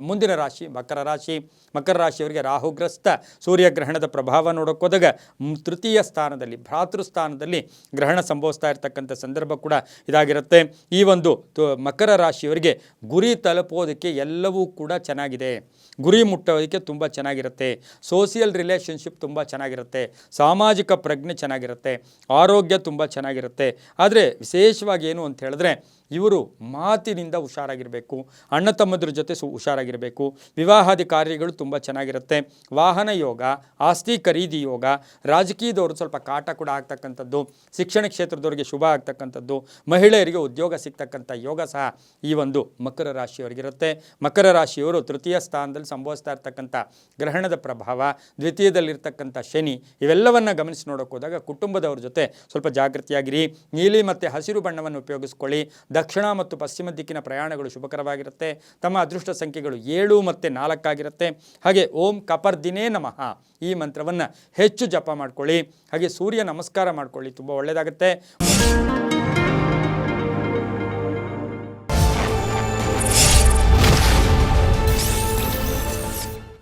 ಮುಂದಿನ ರಾಶಿ ಮಕರ ರಾಶಿ. ಮಕರ ರಾಶಿಯವರಿಗೆ ರಾಹುಗ್ರಸ್ತ ಸೂರ್ಯಗ್ರಹಣದ ಪ್ರಭಾವ ನೋಡೋಕ್ಕೋದಾಗ ತೃತೀಯ ಸ್ಥಾನದಲ್ಲಿ ಭ್ರಾತೃಸ್ಥಾನದಲ್ಲಿ ಗ್ರಹಣ ಸಂಭವಿಸ್ತಾ ಇರತಕ್ಕಂಥ ಸಂದರ್ಭ ಕೂಡ ಇದಾಗಿರುತ್ತೆ. ಈ ಒಂದು ಮಕರ ರಾಶಿಯವರಿಗೆ ಗುರಿ ತಲುಪೋದಕ್ಕೆ ಎಲ್ಲವೂ ಕೂಡ ಚೆನ್ನಾಗಿದೆ. ಗುರಿ ಮುಟ್ಟೋದಕ್ಕೆ ತುಂಬ ಚೆನ್ನಾಗಿರುತ್ತೆ. ಸೋಷಿಯಲ್ ರಿಲೇಷನ್ಶಿಪ್ ತುಂಬ ಚೆನ್ನಾಗಿರುತ್ತೆ. ಸಾಮಾಜಿಕ ಪ್ರಜ್ಞೆ ಚೆನ್ನಾಗಿರುತ್ತೆ. ಆರೋಗ್ಯ ತುಂಬ ಚೆನ್ನಾಗಿರುತ್ತೆ. ಆದರೆ ವಿಶೇಷವಾಗಿ ಏನು ಅಂತ ಹೇಳಿದ್ರೆ ಇವರು ಮಾತಿನಿಂದ ಹುಷಾರಾಗಿರಬೇಕು. ಅಣ್ಣ ತಮ್ಮದ್ರ ಜೊತೆ ಹುಷಾರಾಗಿರಬೇಕು. ವಿವಾಹಾದಿ ಕಾರ್ಯಗಳು ತುಂಬ ಚೆನ್ನಾಗಿರುತ್ತೆ. ವಾಹನ ಯೋಗ, ಆಸ್ತಿ ಖರೀದಿ ಯೋಗ, ರಾಜಕೀಯದವರು ಸ್ವಲ್ಪ ಕಾಟ ಕೂಡ ಆಗ್ತಕ್ಕಂಥದ್ದು, ಶಿಕ್ಷಣ ಕ್ಷೇತ್ರದವರಿಗೆ ಶುಭ ಆಗ್ತಕ್ಕಂಥದ್ದು, ಮಹಿಳೆಯರಿಗೆ ಉದ್ಯೋಗ ಸಿಗ್ತಕ್ಕಂಥ ಯೋಗ ಸಹ ಈ ಒಂದು ಮಕರ ರಾಶಿಯವರಿಗಿರುತ್ತೆ. ಮಕರ ರಾಶಿಯವರು ತೃತೀಯ ಸ್ಥಾನದಲ್ಲಿ ಸಂಭವಿಸ್ತಾ ಇರ್ತಕ್ಕಂಥ ಗ್ರಹಣದ ಪ್ರಭಾವ, ದ್ವಿತೀಯದಲ್ಲಿರ್ತಕ್ಕಂಥ ಶನಿ, ಇವೆಲ್ಲವನ್ನು ಗಮನಿಸಿ ನೋಡೋಕೆ ಹೋದಾಗ ಕುಟುಂಬದವ್ರ ಜೊತೆ ಸ್ವಲ್ಪ ಜಾಗೃತಿಯಾಗಿರಿ. ನೀಲಿ ಮತ್ತು ಹಸಿರು ಬಣ್ಣವನ್ನು ಉಪಯೋಗಿಸ್ಕೊಳ್ಳಿ. ದಕ್ಷಿಣ ಮತ್ತು ಪಶ್ಚಿಮ ದಿಕ್ಕಿನ ಪ್ರಯಾಣಗಳು ಶುಭಕರವಾಗಿರುತ್ತೆ. ತಮ್ಮ ಅದೃಷ್ಟ ಸಂಖ್ಯೆಗಳು 7 ಮತ್ತು 4 ಆಗಿರುತ್ತೆ. ಹಾಗೆ ಓಂ ಕಪರ್ದಿನೇ ನಮಃ ಈ ಮಂತ್ರವನ್ನು ಹೆಚ್ಚು ಜಪ ಮಾಡ್ಕೊಳ್ಳಿ. ಹಾಗೆ ಸೂರ್ಯ ನಮಸ್ಕಾರ ಮಾಡ್ಕೊಳ್ಳಿ, ತುಂಬ ಒಳ್ಳೆಯದಾಗುತ್ತೆ.